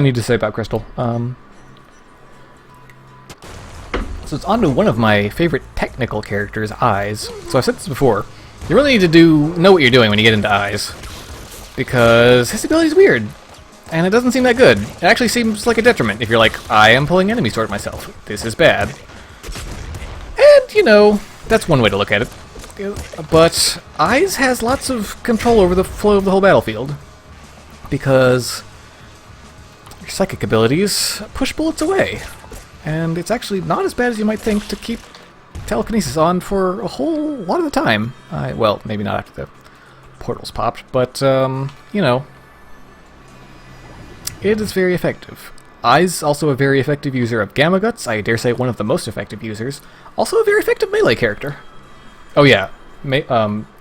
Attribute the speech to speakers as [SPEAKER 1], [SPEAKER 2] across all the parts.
[SPEAKER 1] I need to say about Crystal. So it's on to one of my favorite technical characters, Eyes. So I've said this before. You really need to know what you're doing when you get into Eyes. Because his ability's weird. And it doesn't seem that good. It actually seems like a detriment if you're like, I am pulling enemies toward myself. This is bad. And, you know, that's one way to look at it. But Eyes has lots of control over the flow of the whole battlefield. Because your psychic abilities push bullets away. And it's actually not as bad as you might think to keep telekinesis on for a whole lot of the time. Well, maybe not after the portals popped, but, you know, it is very effective. Eyes also a very effective user of Gamma Guts, I dare say one of the most effective users. Also a very effective melee character. Oh yeah,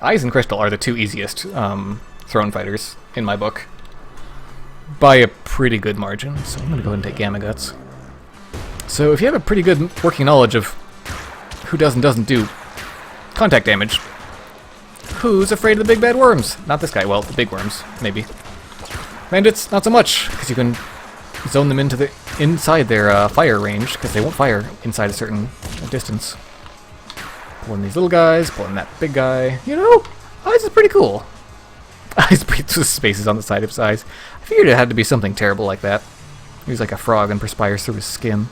[SPEAKER 1] Eyes and Crystal are the two easiest throne fighters in my book. By a pretty good margin, so I'm going to go ahead and take Gamma Guts. So if you have a pretty good working knowledge of who does and doesn't do contact damage, who's afraid of the big bad worms? Not this guy, well, the big worms, maybe. Bandits, not so much, because you can zone them into inside their fire range, because they won't fire inside a certain distance. Pulling these little guys, pulling that big guy. You know, Eyes is pretty cool. Eyes breathes with spaces on the side of his eyes. I figured it had to be something terrible like that. He's like a frog and perspires through his skin.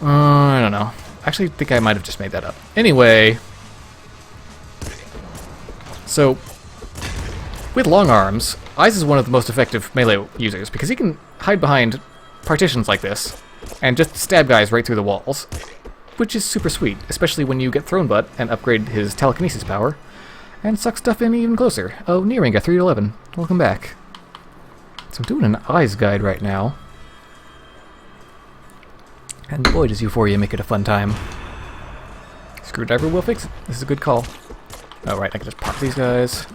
[SPEAKER 1] I don't know. Actually, I think I might have just made that up. Anyway, so with long arms, Eyes is one of the most effective melee users because he can hide behind partitions like this and just stab guys right through the walls, which is super sweet, especially when you get Thrown Butt and upgrade his telekinesis power and suck stuff in even closer. Oh, Nearing got 3 to 11. Welcome back. So I'm doing an Eyes guide right now. And boy, does Euphoria make it a fun time. Screwdriver will fix it. This is a good call. Oh, right, I can just pop these guys.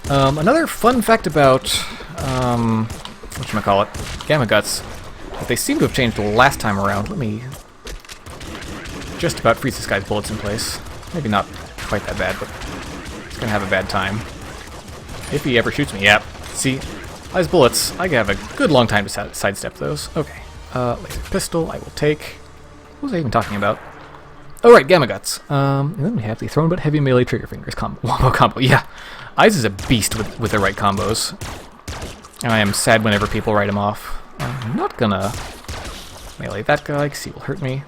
[SPEAKER 1] Another fun fact about, whatchamacallit, Gamma Guts, that they seem to have changed the last time around. Let me just about freeze this guy's bullets in place. Maybe not quite that bad, but he's gonna have a bad time. If he ever shoots me, yep. See, Eyes bullets, I have a good long time to sidestep those. Okay. Laser pistol, I will take. What was I even talking about? Oh, right, Gamma Guts. And then we have the Thrown Butt Heavy Melee Trigger Fingers wombo combo. Yeah, Eyes is a beast with the right combos. And I am sad whenever people write him off. I'm not gonna melee that guy because he will hurt me.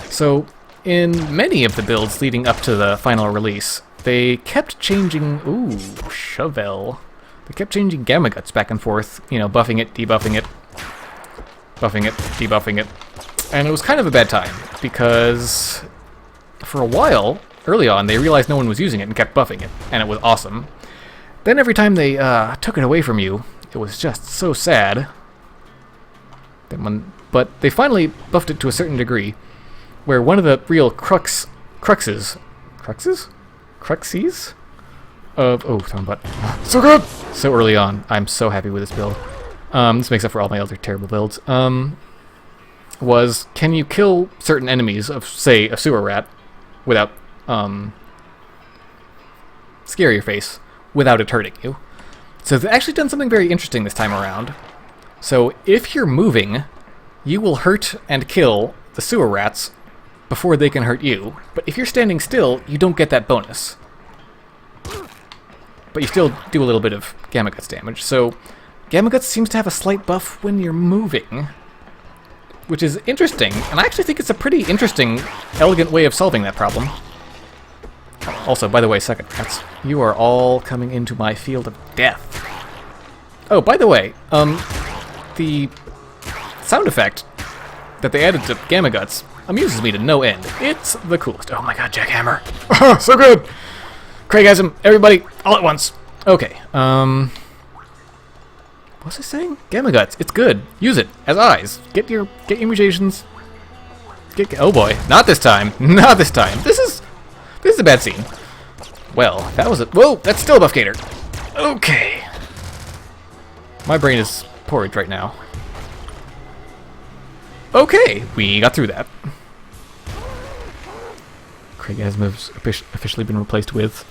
[SPEAKER 1] So, in many of the builds leading up to the final release, they kept changing... Ooh, Chauvel. They kept changing Gamma Guts back and forth, you know, buffing it, debuffing it. Buffing it, debuffing it. And it was kind of a bad time, because for a while, early on, they realized no one was using it and kept buffing it, and it was awesome. Then every time they took it away from you, it was just so sad. But they finally buffed it to a certain degree, where one of the real cruxes of... Oh, Thrown Butt. So good! So early on. I'm so happy with this build. This makes up for all my other terrible builds. Was, can you kill certain enemies of, say, a sewer rat without, scare your face without it hurting you? So they've actually done something very interesting this time around. So if you're moving, you will hurt and kill the sewer rats before they can hurt you. But if you're standing still, you don't get that bonus. But you still do a little bit of Gamma Guts damage. So Gamma Guts seems to have a slight buff when you're moving, which is interesting, and I actually think it's a pretty interesting, elegant way of solving that problem. Also, by the way, second rats, you are all coming into my field of death. Oh, by the way, the sound effect that they added to Gamma Guts amuses me to no end. It's the coolest. Oh my god, Jackhammer. So good! Craigasm, everybody, all at once. Okay, what was I saying? Gamma Guts, it's good. Use it as Eyes. Get your mutations. Oh boy, not this time. Not this time. This is a bad scene. Well, that was it. Whoa, that's still a buff gator. Okay. My brain is porridge right now. Okay, we got through that. Craigasm's officially been replaced with...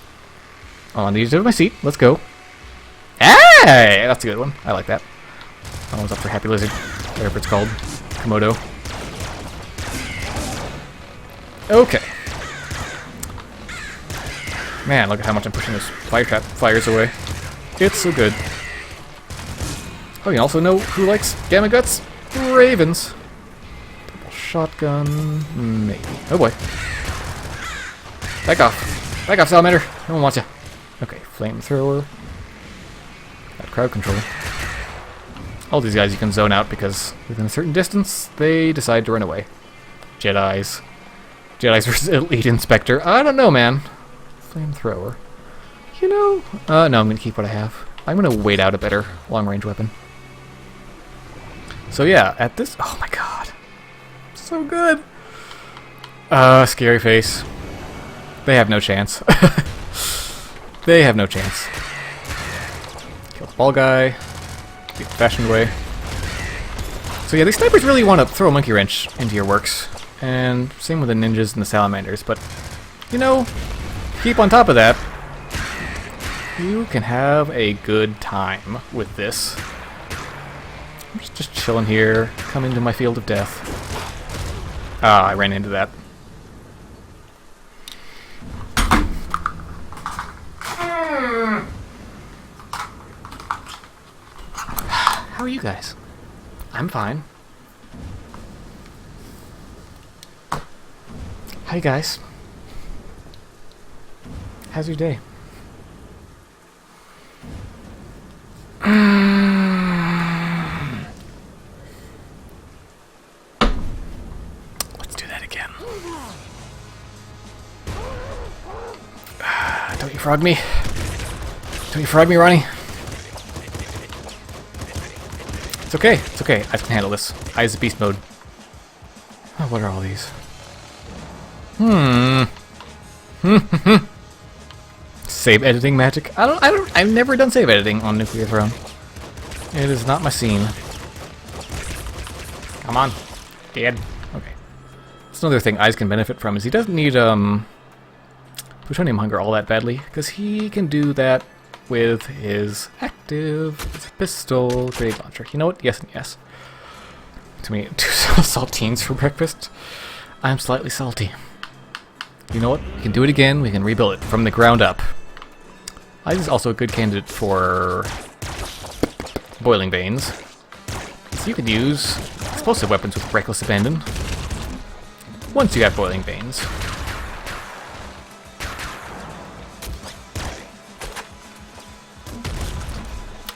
[SPEAKER 1] On the edge of my seat. Let's go. Hey! That's a good one. I like that. Oh, it's up for Happy Lizard. Whatever it's called. Komodo. Okay. Man, look at how much I'm pushing those fire trap fires away. It's so good. Oh, you also know who likes Gamma Guts? Ravens. Double shotgun. Maybe. Oh boy. Back off. Back off, Salamander. No one wants you. Okay, flamethrower. Got crowd control. All these guys you can zone out because within a certain distance, they decide to run away. Jedis. Jedis versus Elite Inspector. I don't know, man. Flamethrower. You know... no, I'm going to keep what I have. I'm going to wait out a better long-range weapon. So yeah, at this... Oh my god. So good. Scary face. They have no chance. They have no chance. Kill the ball guy. The old-fashioned way. So yeah, these snipers really want to throw a monkey wrench into your works. And same with the ninjas and the salamanders. But, you know, keep on top of that. You can have a good time with this. I'm just chilling here, coming to my field of death. Ah, I ran into that. How are you guys? I'm fine. Hi guys. How's your day? Let's do that again. Don't you frog me. Don't you frog me, Ronnie. It's okay. It's okay. I can handle this. Eyes of Beast mode. Oh, what are all these? Save editing magic? I've never done save editing on Nuclear Throne. It is not my scene. Come on. Dead. Okay. That's another thing Eyes can benefit from is he doesn't need plutonium hunger all that badly, because he can do that with his active pistol grenade launcher. You know what? Yes and yes. To me, 2 saltines for breakfast. I'm slightly salty. You know what? We can do it again. We can rebuild it from the ground up. Eyes is also a good candidate for boiling veins. So you could use explosive weapons with reckless abandon once you have boiling veins.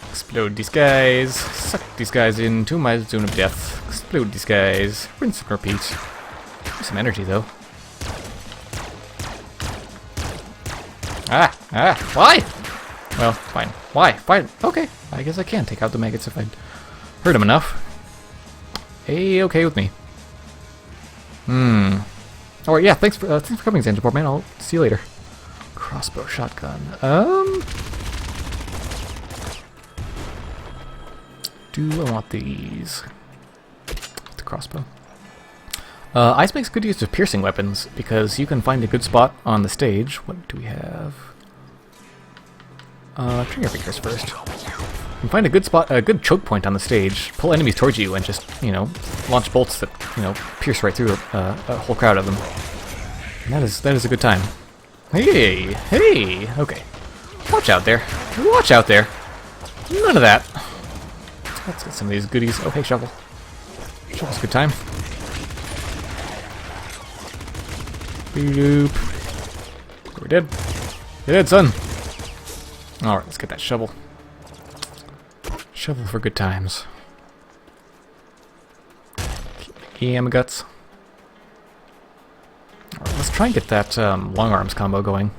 [SPEAKER 1] Explode these guys. Suck these guys into my zone of death. Explode these guys. Rinse and repeat. There's some energy though. Why? Well, fine. Why? Fine. Okay. I guess I can take out the maggots if I hurt them enough. Okay with me. Alright, yeah, thanks for coming, Xantaport Man. I'll see you later. Crossbow shotgun. Do I want these? The crossbow. Ice makes good use of piercing weapons because you can find a good spot on the stage. What do we have? Trigger fingers first. You can find a good spot, a good choke point on the stage. Pull enemies towards you and just, you know, launch bolts that, you know, pierce right through a whole crowd of them. And that is a good time. Hey, okay. Watch out there. Watch out there. None of that. Let's get some of these goodies. Oh, hey, shovel. Shovel's a good time. Boop. We're dead. You're dead, son. Alright, let's get that shovel. Shovel for good times. Gamma Guts. Alright, let's try and get that long arms combo going.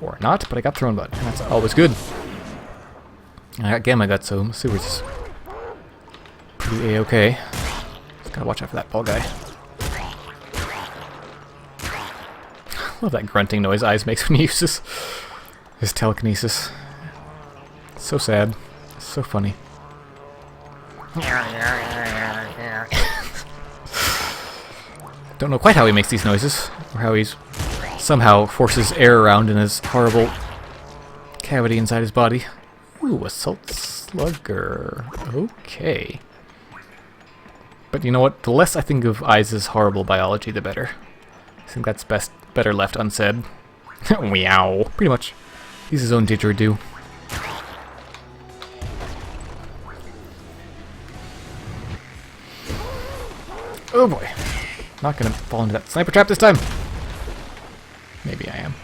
[SPEAKER 1] Or not, but I got Throne Bud, and that's always good. And I got Gamma Guts, so Sewer's pretty A-okay. Gotta watch out for that ball guy. Love that grunting noise Eyes makes when he uses his telekinesis. So sad. So funny. Don't know quite how he makes these noises, or how he's somehow forces air around in his horrible cavity inside his body. Ooh, Assault Slugger. Okay. But you know what? The less I think of Eyes' horrible biology, the better. I think that's better left unsaid. Meow. Pretty much. He's his own didgeridoo. Oh boy. Not gonna fall into that sniper trap this time. Maybe I am.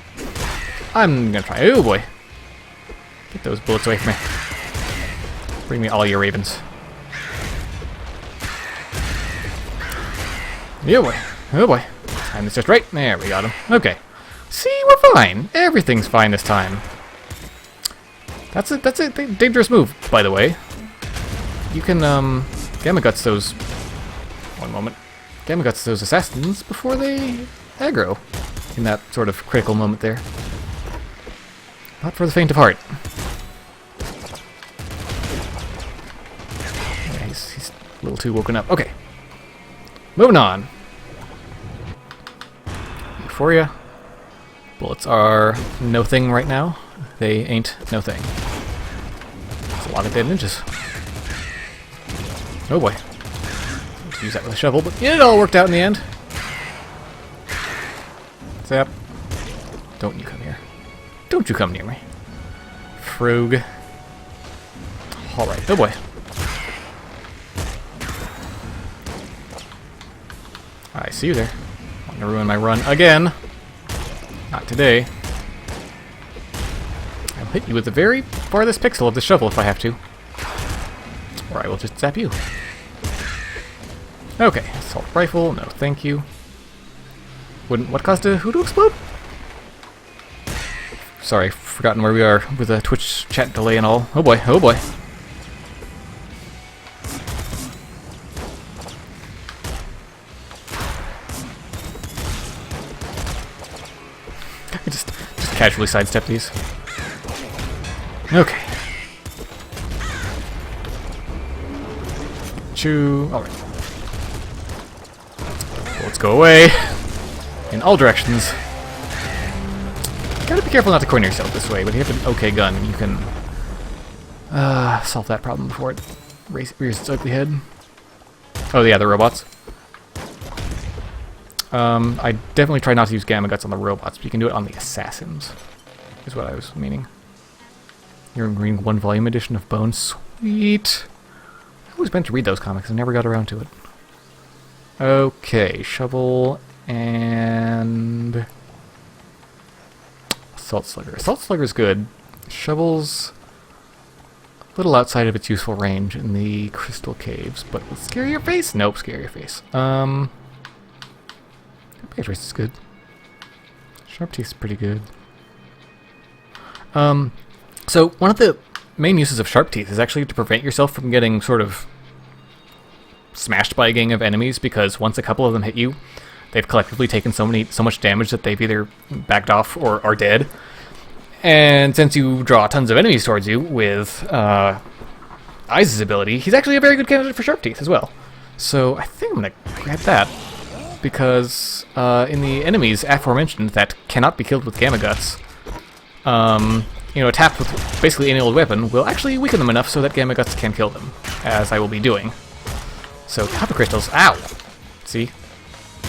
[SPEAKER 1] I'm gonna try. Oh boy. Get those bullets away from me. Bring me all your ravens. Yeah boy. Oh boy. Time is just right. There, we got him. Okay. See, we're fine. Everything's fine this time. That's a dangerous move, by the way. You can Gamma Guts those. One moment. Gamma Guts those assassins before they aggro. In that sort of critical moment there. Not for the faint of heart. Yeah, he's a little too woken up. Okay. Moving on. Euphoria. Bullets are no thing right now. They ain't no thing. That's a lot of damages. Oh boy. Let's use that with a shovel, but it all worked out in the end. Zap. Don't you come here. Don't you come near me. Frog. Alright, oh boy. I see you there. Want to ruin my run again. Not today. I'll hit you with the very farthest pixel of the shovel if I have to. Or I will just zap you. Okay, assault rifle, no thank you. What caused who to explode? Sorry, forgotten where we are with a Twitch chat delay and all. Oh boy, oh boy. I just casually sidestep these. Okay. Chew. Alright. Let's go away. In all directions. Gotta be careful not to corner yourself this way, but if you have an okay gun, you can solve that problem before it rears its ugly head. Oh yeah, the robots. I definitely try not to use Gamma Guts on the robots, but you can do it on the assassins, is what I was meaning. You're reading 1 volume edition of Bone. Sweet! I always meant to read those comics, I never got around to it. Okay, shovel and Assault Slugger. Assault Slugger's good. Shovel's a little outside of its useful range in the crystal caves, but with Scare Your Face? Nope, Scare Your Face. Page Race is good. Sharp Teeth is pretty good. So one of the main uses of Sharp Teeth is actually to prevent yourself from getting sort of smashed by a gang of enemies, because once a couple of them hit you, they've collectively taken so much damage that they've either backed off or are dead. And since you draw tons of enemies towards you with Eyes' ability, he's actually a very good candidate for Sharp Teeth as well. So I think I'm gonna grab that, because in the enemies aforementioned that cannot be killed with Gamma Guts, you know, tapped with basically any old weapon will actually weaken them enough so that Gamma Guts can kill them, as I will be doing. So, Copper Crystals, ow! See?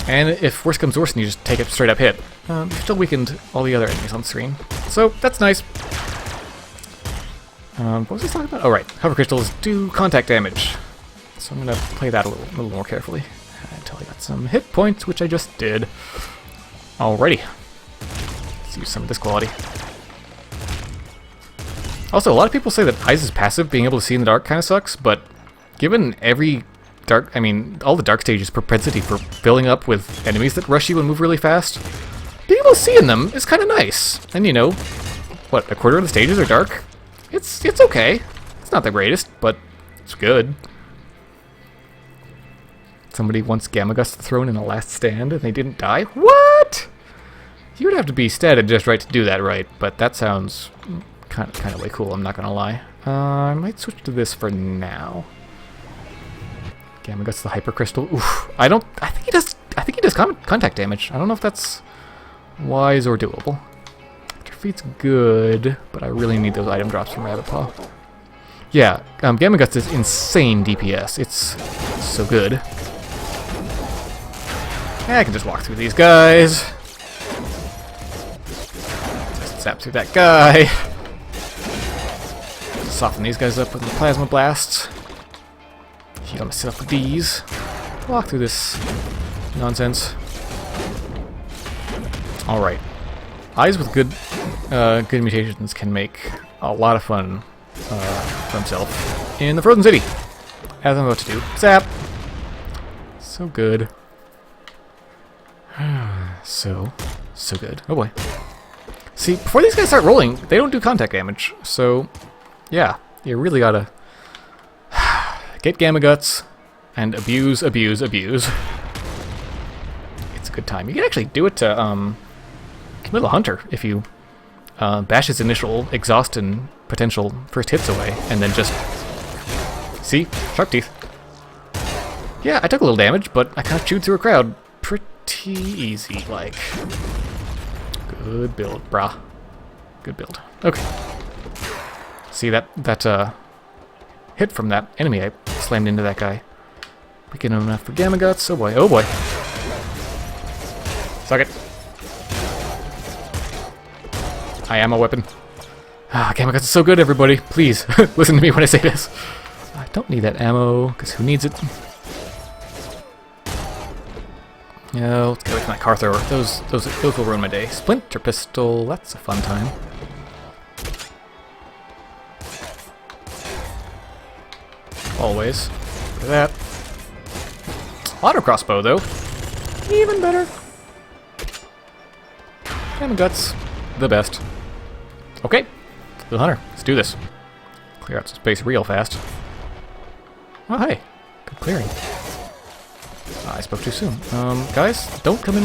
[SPEAKER 1] And if worse comes worse and you just take a straight up hit, you've still weakened all the other enemies on the screen. So, that's nice. What was I talking about? Oh right, Copper Crystals do contact damage. So I'm gonna play that a little more carefully. Until I got some hit points, which I just did. Alrighty. Let's use some of this quality. Also, a lot of people say that Eyes' passive, being able to see in the dark, kind of sucks, but given every dark, all the dark stages' propensity for filling up with enemies that rush you and move really fast, being able to see in them is kind of nice. And you know, what, a quarter of the stages are dark? It's okay. It's not the greatest, but it's good. Somebody once Gamma Gust thrown in a last stand and they didn't die? What? You would have to be statted just right to do that, right? But that sounds kind of way cool, I'm not gonna lie. I might switch to this for now. Gamma Gust the Hyper Crystal. Oof. I think he does contact damage. I don't know if that's wise or doable. Defeat's good, but I really need those item drops from Rabbit Paw. Yeah, Gamma Guts is insane DPS. It's so good. Yeah, I can just walk through these guys. Just zap through that guy. Soften these guys up with the Plasma Blasts. Heal myself with these. Walk through this nonsense. Alright. Eyes with good good mutations can make a lot of fun for himself in the Frozen City. As I'm about to do. Zap! So good. So good. Oh boy. See, before these guys start rolling, they don't do contact damage. So, yeah. You really gotta get Gamma Guts and abuse. It's a good time. You can actually do it to Little Hunter if you bash his initial exhaust and potential first hits away, and then just... See? Shark teeth. Yeah, I took a little damage, but I kind of chewed through a crowd pretty easy, like. Good build, brah. Good build. Okay. See, that hit from that enemy I slammed into that guy. Weak enough for Gamma Guts. Oh boy, oh boy. Suck it. I am a weapon. Ah, Gamma Guts is so good, everybody. Please, listen to me when I say this. I don't need that ammo, because who needs it? Yeah, let's get away from that car thrower. Those will ruin my day. Splinter pistol, that's a fun time. Always. Look at that. Auto crossbow, though. Even better. Gamma Guts, the best. Okay, Little Hunter, let's do this. Clear out some space real fast. Oh, hey. Good clearing. I spoke too soon. Guys, don't come in.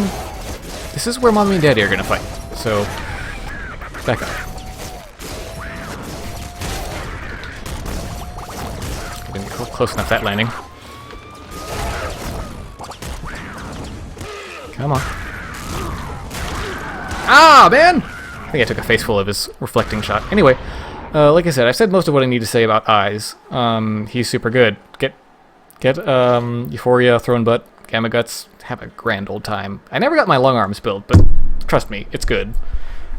[SPEAKER 1] This is where Mommy and Daddy are gonna fight, so back up. Didn't get close enough that landing. Come on. Ah, man! I think I took a face full of his reflecting shot. Anyway, like I said, I've said most of what I need to say about Eyes. He's super good. Get Euphoria, Throne Butt, Gamma Guts, have a grand old time. I never got my long arms build, but trust me, it's good.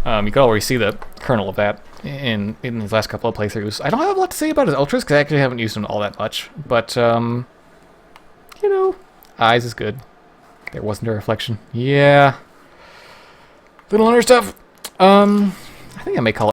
[SPEAKER 1] You can already see the kernel of that in these last couple of playthroughs. I don't have a lot to say about his ultras, because I actually haven't used them all that much. But, you know, Eyes is good. There wasn't a reflection. Yeah. Little Hunter stuff. I think I may call it